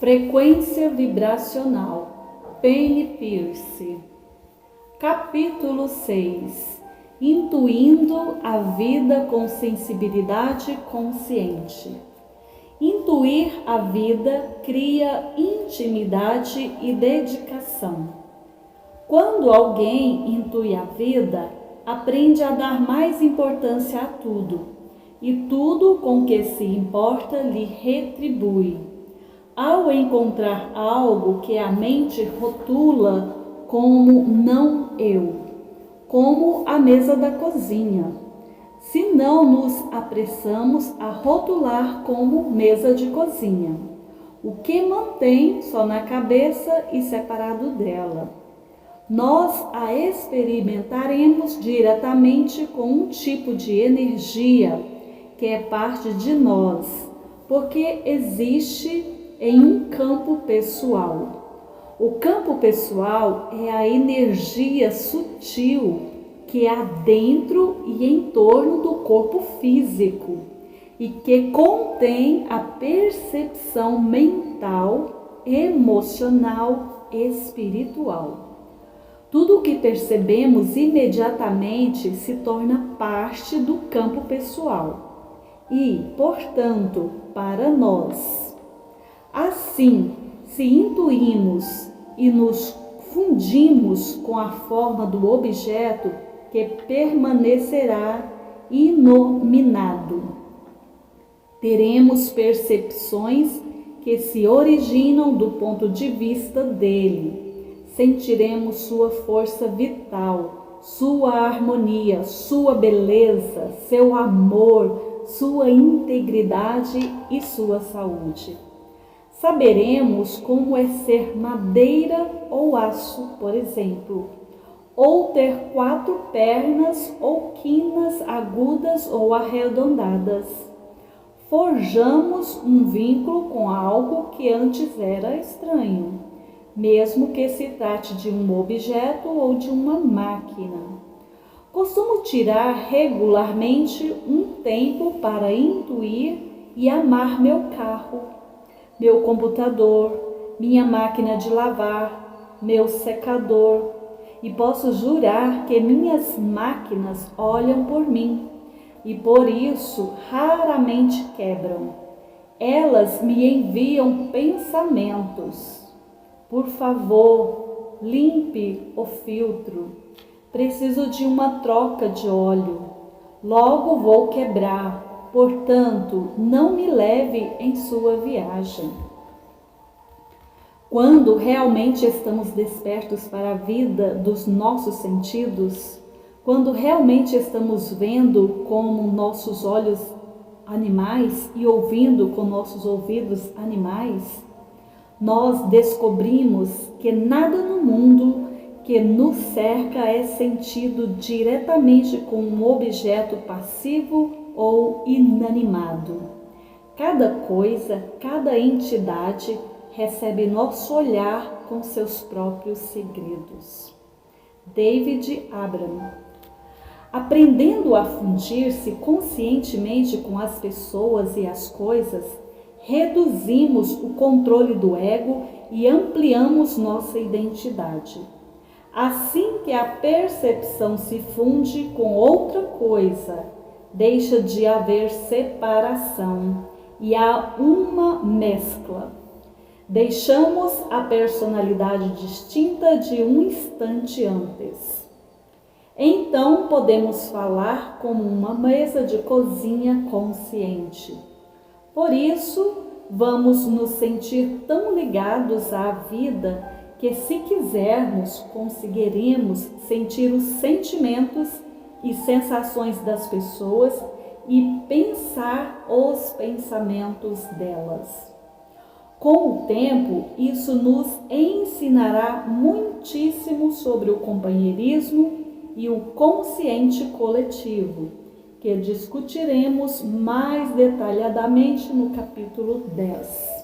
Frequência vibracional, Penny Peirce. Capítulo 6. Intuindo a vida com sensibilidade consciente. Intuir a vida cria intimidade e dedicação. Quando alguém intui a vida, aprende a dar mais importância a tudo, e tudo com que se importa lhe retribui. Ao encontrar algo que a mente rotula como não eu, como a mesa da cozinha, se não nos apressamos a rotular como mesa de cozinha, o que mantém só na cabeça e separado dela, nós a experimentaremos diretamente com um tipo de energia que é parte de nós, porque existe em um campo pessoal. O campo pessoal é a energia sutil que há dentro e em torno do corpo físico e que contém a percepção mental, emocional e espiritual. Tudo o que percebemos imediatamente se torna parte do campo pessoal e, portanto, para nós. Assim, se intuímos e nos fundimos com a forma do objeto que permanecerá inominado, teremos percepções que se originam do ponto de vista dele. Sentiremos sua força vital, sua harmonia, sua beleza, seu amor, sua integridade e sua saúde. Saberemos como é ser madeira ou aço, por exemplo, ou ter 4 pernas ou quinas agudas ou arredondadas. Forjamos um vínculo com algo que antes era estranho, mesmo que se trate de um objeto ou de uma máquina. Costumo tirar regularmente um tempo para intuir e amar meu carro, meu computador, minha máquina de lavar, meu secador, e posso jurar que minhas máquinas olham por mim e por isso raramente quebram. Elas me enviam pensamentos. Por favor, limpe o filtro. Preciso de uma troca de óleo. Logo vou quebrar. Portanto, não me leve em sua viagem. Quando realmente estamos despertos para a vida dos nossos sentidos, quando realmente estamos vendo com nossos olhos animais e ouvindo com nossos ouvidos animais, nós descobrimos que nada no mundo que nos cerca é sentido diretamente com um objeto passivo ou inanimado. Cada coisa, cada entidade recebe nosso olhar com seus próprios segredos. David Abram. Aprendendo a fundir-se conscientemente com as pessoas e as coisas, reduzimos o controle do ego e ampliamos nossa identidade. Assim que a percepção se funde com outra coisa, deixa de haver separação e há uma mescla. Deixamos a personalidade distinta de um instante antes. Então podemos falar como uma mesa de cozinha consciente. Por isso, vamos nos sentir tão ligados à vida que, se quisermos, conseguiremos sentir os sentimentos e sensações das pessoas e pensar os pensamentos delas. Com o tempo, isso nos ensinará muitíssimo sobre o companheirismo e o consciente coletivo, que discutiremos mais detalhadamente no capítulo 10.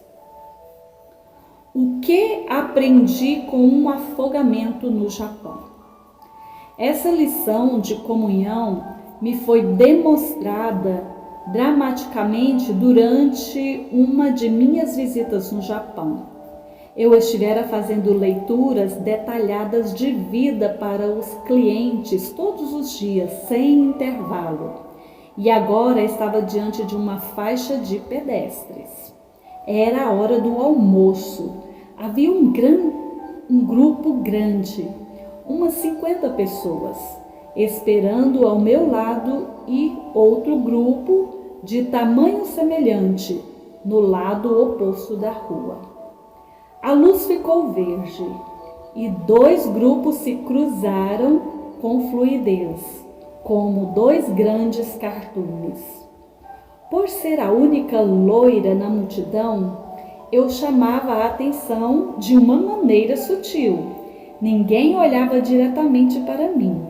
O que aprendi com um afogamento no Japão? Essa lição de comunhão me foi demonstrada dramaticamente durante uma de minhas visitas no Japão. Eu estivera fazendo leituras detalhadas de vida para os clientes todos os dias, sem intervalo. E agora estava diante de uma faixa de pedestres. Era a hora do almoço. Havia um grupo grande, umas 50 pessoas, esperando ao meu lado e outro grupo de tamanho semelhante no lado oposto da rua. A luz ficou verde e 2 grupos se cruzaram com fluidez, como 2 grandes cardumes. Por ser a única loira na multidão, eu chamava a atenção de uma maneira sutil. Ninguém olhava diretamente para mim.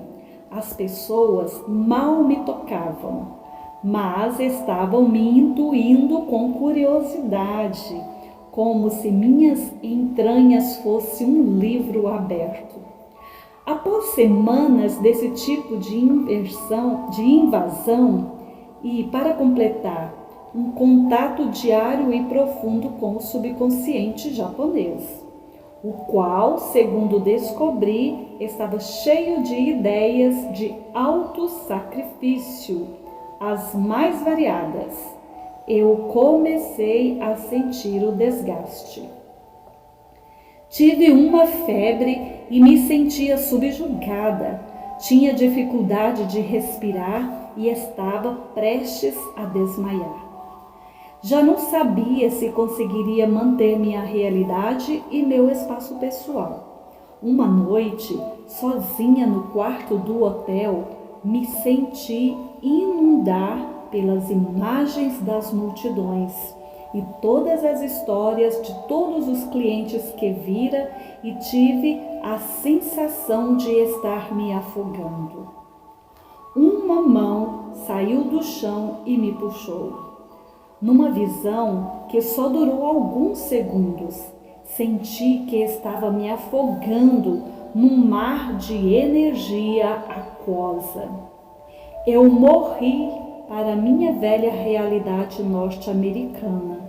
As pessoas mal me tocavam, mas estavam me intuindo com curiosidade, como se minhas entranhas fossem um livro aberto. Após semanas desse tipo de invasão e, para completar, um contato diário e profundo com o subconsciente japonês, o qual, segundo descobri, estava cheio de ideias de autossacrifício, as mais variadas, eu comecei a sentir o desgaste. Tive uma febre e me sentia subjugada. Tinha dificuldade de respirar e estava prestes a desmaiar. Já não sabia se conseguiria manter minha realidade e meu espaço pessoal. Uma noite, sozinha no quarto do hotel, me senti inundar pelas imagens das multidões e todas as histórias de todos os clientes que vira e tive a sensação de estar me afogando. Uma mão saiu do chão e me puxou. Numa visão que só durou alguns segundos, senti que estava me afogando num mar de energia aquosa. Eu morri para minha velha realidade norte-americana,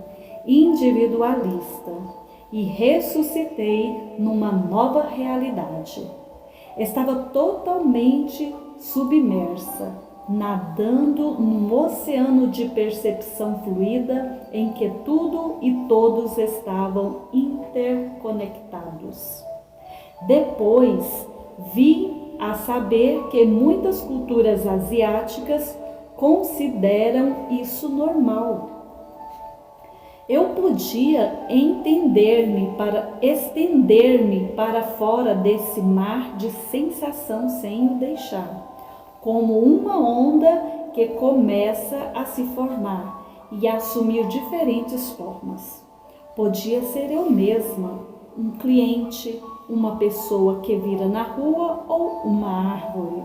individualista, e ressuscitei numa nova realidade. Estava totalmente submersa, nadando num oceano de percepção fluida em que tudo e todos estavam interconectados. Depois vi a saber que muitas culturas asiáticas consideram isso normal. Eu podia estender-me para fora desse mar de sensação sem o deixar, como uma onda que começa a se formar e a assumir diferentes formas. Podia ser eu mesma, um cliente, uma pessoa que vira na rua ou uma árvore.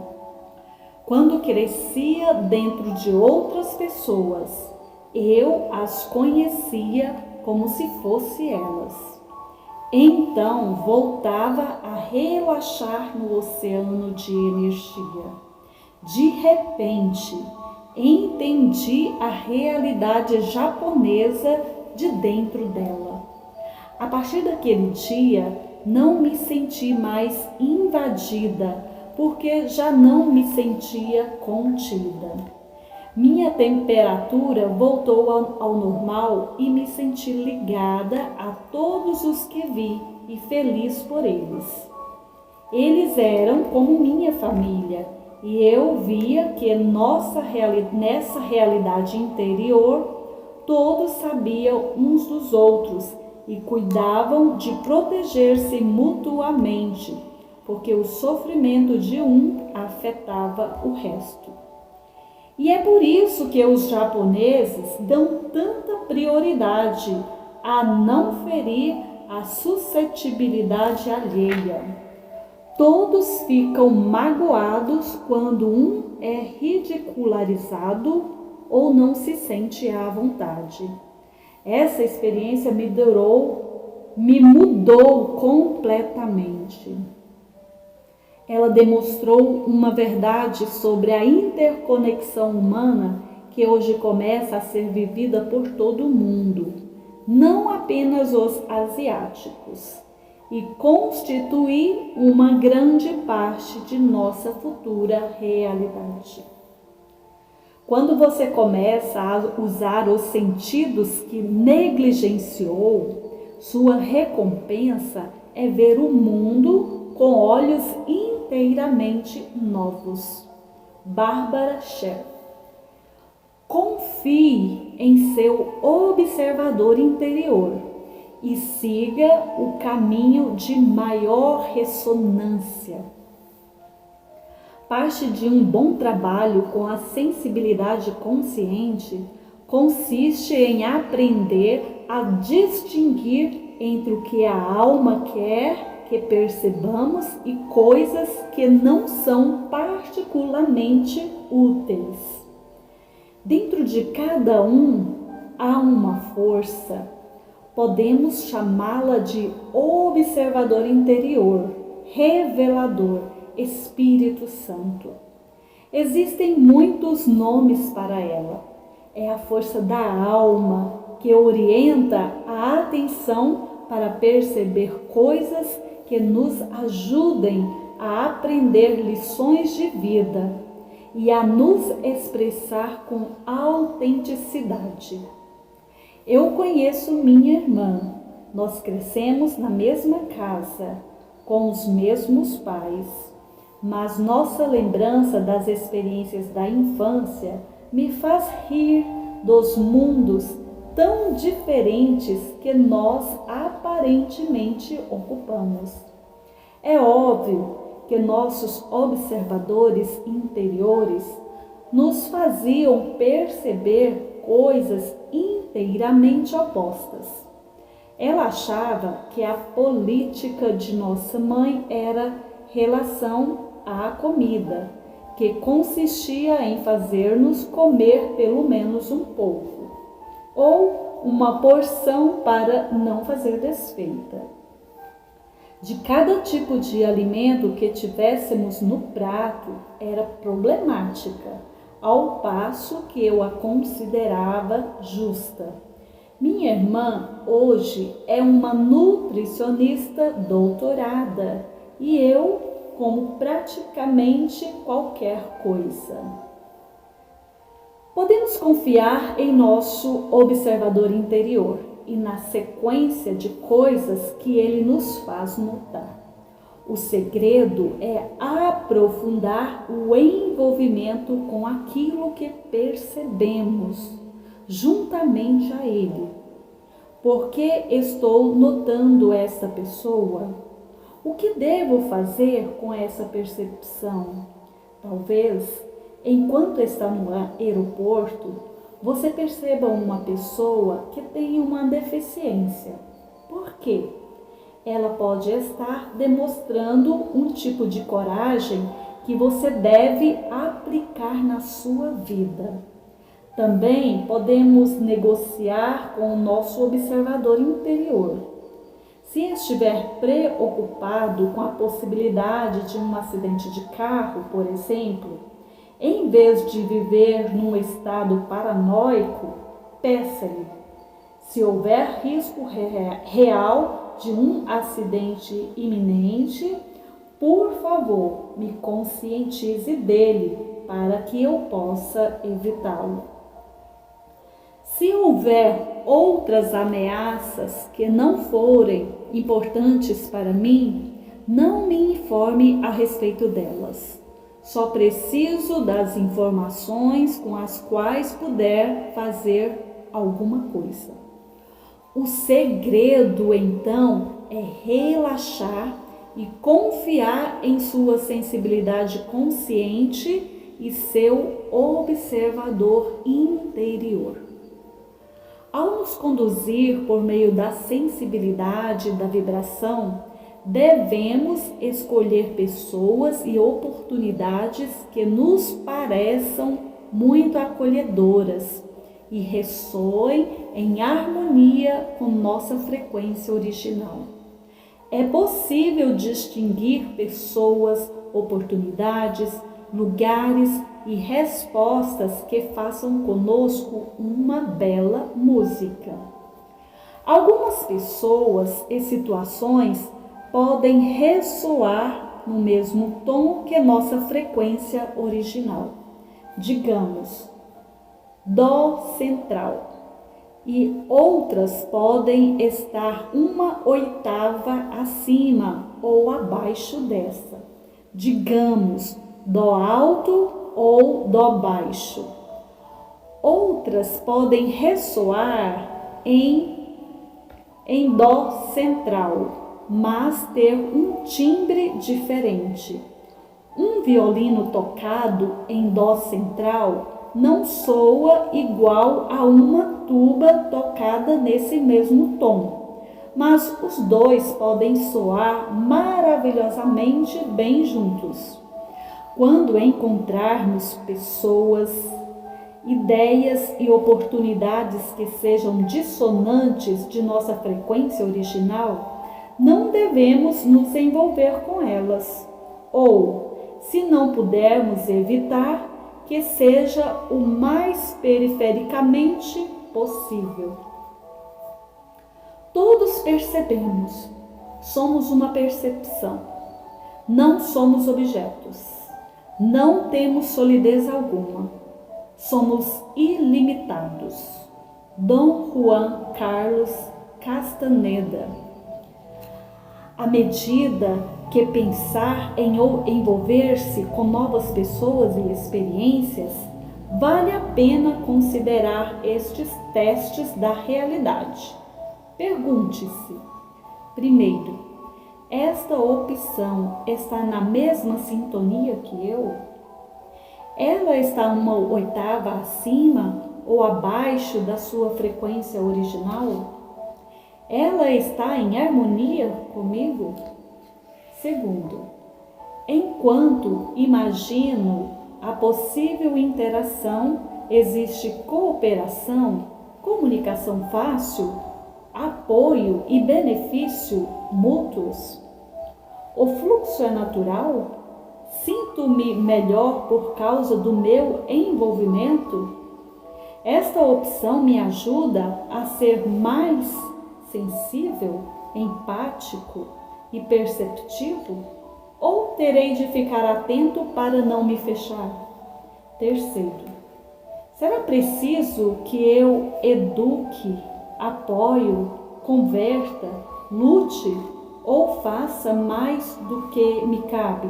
Quando crescia dentro de outras pessoas, eu as conhecia como se fossem elas. Então voltava a relaxar no oceano de energia. De repente, entendi a realidade japonesa de dentro dela. A partir daquele dia, não me senti mais invadida, porque já não me sentia contida. Minha temperatura voltou ao normal e me senti ligada a todos os que vi e feliz por eles. Eles eram como minha família e eu via que nessa realidade interior todos sabiam uns dos outros e cuidavam de proteger-se mutuamente, porque o sofrimento de um afetava o resto. E é por isso que os japoneses dão tanta prioridade a não ferir a suscetibilidade alheia. Todos ficam magoados quando um é ridicularizado ou não se sente à vontade. Essa experiência me mudou completamente. Ela demonstrou uma verdade sobre a interconexão humana que hoje começa a ser vivida por todo o mundo, não apenas os asiáticos, e constituir uma grande parte de nossa futura realidade. Quando você começa a usar os sentidos que negligenciou, sua recompensa é ver o mundo com olhos inteiramente novos. Barbara Sher. Confie em seu observador interior e siga o caminho de maior ressonância. Parte de um bom trabalho com a sensibilidade consciente consiste em aprender a distinguir entre o que a alma quer que percebamos e coisas que não são particularmente úteis. Dentro de cada um há uma força. Podemos chamá-la de observador interior, revelador, Espírito Santo. Existem muitos nomes para ela. É a força da alma que orienta a atenção para perceber coisas que nos ajudem a aprender lições de vida e a nos expressar com autenticidade. Eu conheço minha irmã. Nós crescemos na mesma casa, com os mesmos pais. Mas nossa lembrança das experiências da infância me faz rir dos mundos tão diferentes que nós aparentemente ocupamos. É óbvio que nossos observadores interiores nos faziam perceber coisas inteiramente opostas. Ela achava que a política de nossa mãe era relação à comida, que consistia em fazer-nos comer pelo menos um pouco, ou uma porção para não fazer desfeita. De cada tipo de alimento que tivéssemos no prato era problemática, ao passo que eu a considerava justa. Minha irmã hoje é uma nutricionista doutorada e eu como praticamente qualquer coisa. Podemos confiar em nosso observador interior e na sequência de coisas que ele nos faz notar. O segredo é aprofundar o envolvimento com aquilo que percebemos, juntamente a ele. Por que estou notando esta pessoa? O que devo fazer com essa percepção? Talvez, enquanto está no aeroporto, você perceba uma pessoa que tem uma deficiência. Por quê? Ela pode estar demonstrando um tipo de coragem que você deve aplicar na sua vida. Também podemos negociar com o nosso observador interior. Se estiver preocupado com a possibilidade de um acidente de carro, por exemplo, em vez de viver num estado paranoico, peça-lhe. Se houver risco real de um acidente iminente, por favor, me conscientize dele para que eu possa evitá-lo. Se houver outras ameaças que não forem importantes para mim, não me informe a respeito delas. Só preciso das informações com as quais puder fazer alguma coisa. O segredo, então, é relaxar e confiar em sua sensibilidade consciente e seu observador interior. Ao nos conduzir por meio da sensibilidade e da vibração, devemos escolher pessoas e oportunidades que nos pareçam muito acolhedoras e ressoem em harmonia com nossa frequência original. É possível distinguir pessoas, oportunidades, lugares e respostas que façam conosco uma bela música. Algumas pessoas e situações podem ressoar no mesmo tom que nossa frequência original. Digamos, Dó central. E outras podem estar uma oitava acima ou abaixo dessa. Digamos, Dó alto ou Dó baixo. Outras podem ressoar em Dó central, mas ter um timbre diferente. Um violino tocado em Dó central não soa igual a uma tuba tocada nesse mesmo tom, mas os dois podem soar maravilhosamente bem juntos. Quando encontrarmos pessoas, ideias e oportunidades que sejam dissonantes de nossa frequência original, não devemos nos envolver com elas, ou, se não pudermos evitar, que seja o mais perifericamente possível. Todos percebemos, somos uma percepção, não somos objetos, não temos solidez alguma, somos ilimitados. Dom Juan Carlos Castaneda. À medida que pensar em envolver-se com novas pessoas e experiências, vale a pena considerar estes testes da realidade. Pergunte-se: primeiro, esta opção está na mesma sintonia que eu? Ela está uma oitava acima ou abaixo da sua frequência original? Ela está em harmonia comigo? Segundo, enquanto imagino a possível interação, existe cooperação, comunicação fácil, apoio e benefício mútuos? O fluxo é natural? Sinto-me melhor por causa do meu envolvimento? Esta opção me ajuda a ser mais sensível, empático e perceptivo? Ou terei de ficar atento para não me fechar? Terceiro, será preciso que eu eduque, apoie, converta, lute ou faça mais do que me cabe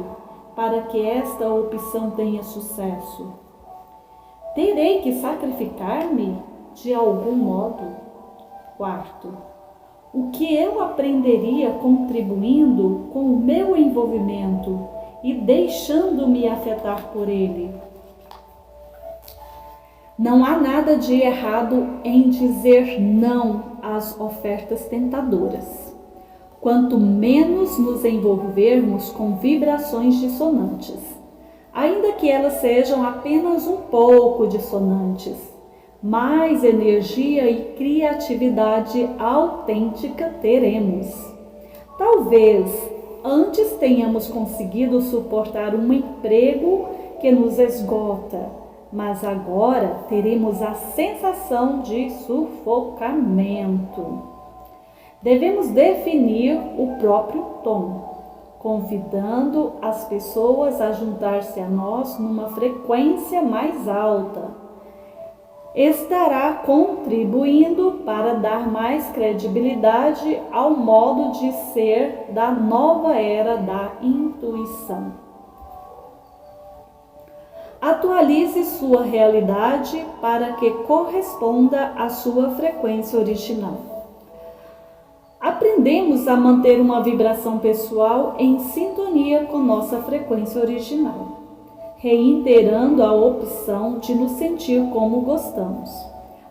para que esta opção tenha sucesso? Terei que sacrificar-me de algum modo? Quarto, o que eu aprenderia contribuindo com o meu envolvimento e deixando-me afetar por ele? Não há nada de errado em dizer não às ofertas tentadoras. Quanto menos nos envolvermos com vibrações dissonantes, ainda que elas sejam apenas um pouco dissonantes, mais energia e criatividade autêntica teremos. Talvez antes tenhamos conseguido suportar um emprego que nos esgota, mas agora teremos a sensação de sufocamento. Devemos definir o próprio tom, convidando as pessoas a juntar-se a nós numa frequência mais alta. Estará contribuindo para dar mais credibilidade ao modo de ser da nova era da intuição. Atualize sua realidade para que corresponda à sua frequência original. Aprendemos a manter uma vibração pessoal em sintonia com nossa frequência original, reiterando a opção de nos sentir como gostamos.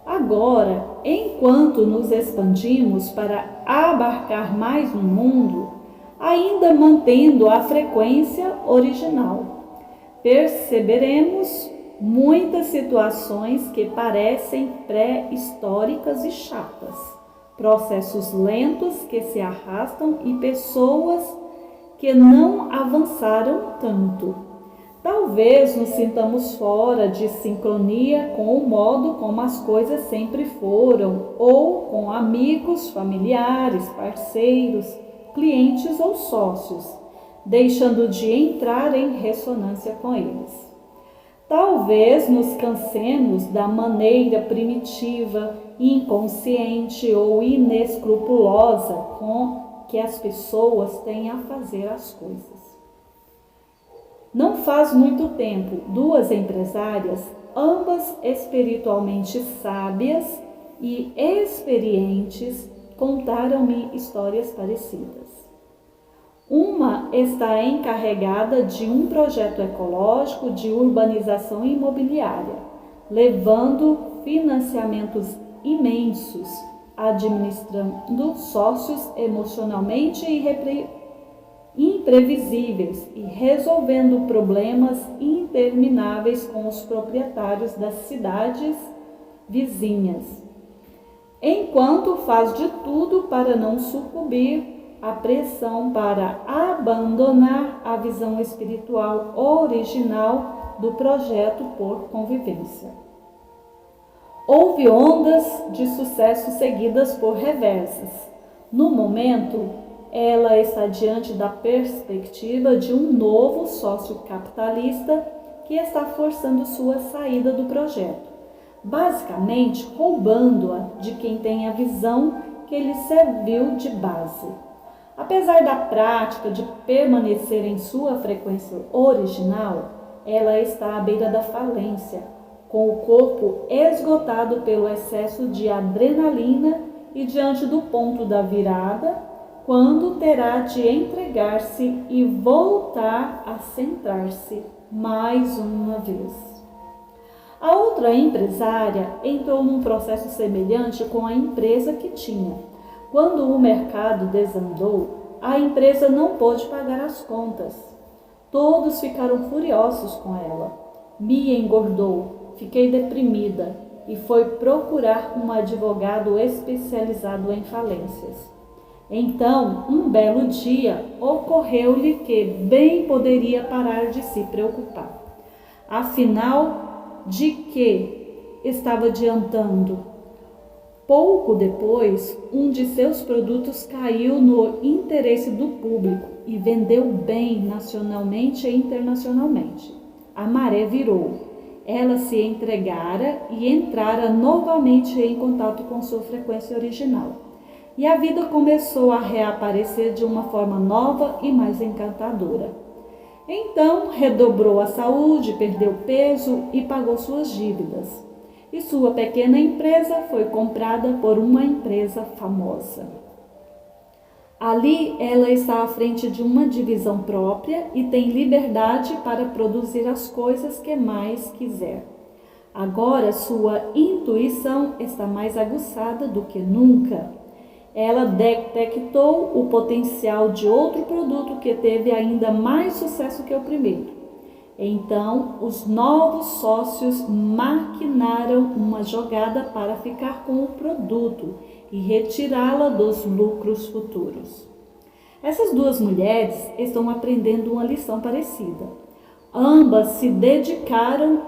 Agora, enquanto nos expandimos para abarcar mais um mundo, ainda mantendo a frequência original, perceberemos muitas situações que parecem pré-históricas e chatas, processos lentos que se arrastam e pessoas que não avançaram tanto. Talvez nos sintamos fora de sincronia com o modo como as coisas sempre foram, ou com amigos, familiares, parceiros, clientes ou sócios, deixando de entrar em ressonância com eles. Talvez nos cansemos da maneira primitiva, inconsciente ou inescrupulosa com que as pessoas têm a fazer as coisas. Não faz muito tempo, duas empresárias, ambas espiritualmente sábias e experientes, contaram-me histórias parecidas. Uma está encarregada de um projeto ecológico de urbanização imobiliária, levando financiamentos imensos, administrando sócios emocionalmente imprevisíveis e resolvendo problemas intermináveis com os proprietários das cidades vizinhas, enquanto faz de tudo para não sucumbir à pressão para abandonar a visão espiritual original do projeto por convivência. Houve ondas de sucesso seguidas por reversas. No momento, ela está diante da perspectiva de um novo sócio capitalista que está forçando sua saída do projeto, basicamente roubando-a de quem tem a visão que lhe serviu de base. Apesar da prática de permanecer em sua frequência original, ela está à beira da falência, com o corpo esgotado pelo excesso de adrenalina e diante do ponto da virada, quando terá de entregar-se e voltar a centrar-se mais uma vez. A outra empresária entrou num processo semelhante com a empresa que tinha. Quando o mercado desandou, a empresa não pôde pagar as contas. Todos ficaram furiosos com ela. Me engordou, fiquei deprimida e foi procurar um advogado especializado em falências. Então, um belo dia, ocorreu-lhe que bem poderia parar de se preocupar. Afinal, de que estava adiantando? Pouco depois, um de seus produtos caiu no interesse do público e vendeu bem nacionalmente e internacionalmente. A maré virou. Ela se entregara e entrara novamente em contato com sua frequência original. E a vida começou a reaparecer de uma forma nova e mais encantadora. Então, redobrou a saúde, perdeu peso e pagou suas dívidas. E sua pequena empresa foi comprada por uma empresa famosa. Ali, ela está à frente de uma divisão própria e tem liberdade para produzir as coisas que mais quiser. Agora, sua intuição está mais aguçada do que nunca. Ela detectou o potencial de outro produto que teve ainda mais sucesso que o primeiro. Então, os novos sócios maquinaram uma jogada para ficar com o produto e retirá-la dos lucros futuros. Essas duas mulheres estão aprendendo uma lição parecida. Ambas se dedicaram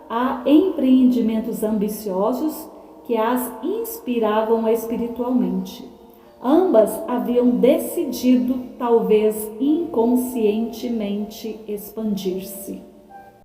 a empreendimentos ambiciosos que as inspiravam espiritualmente. Ambas haviam decidido, talvez inconscientemente, expandir-se.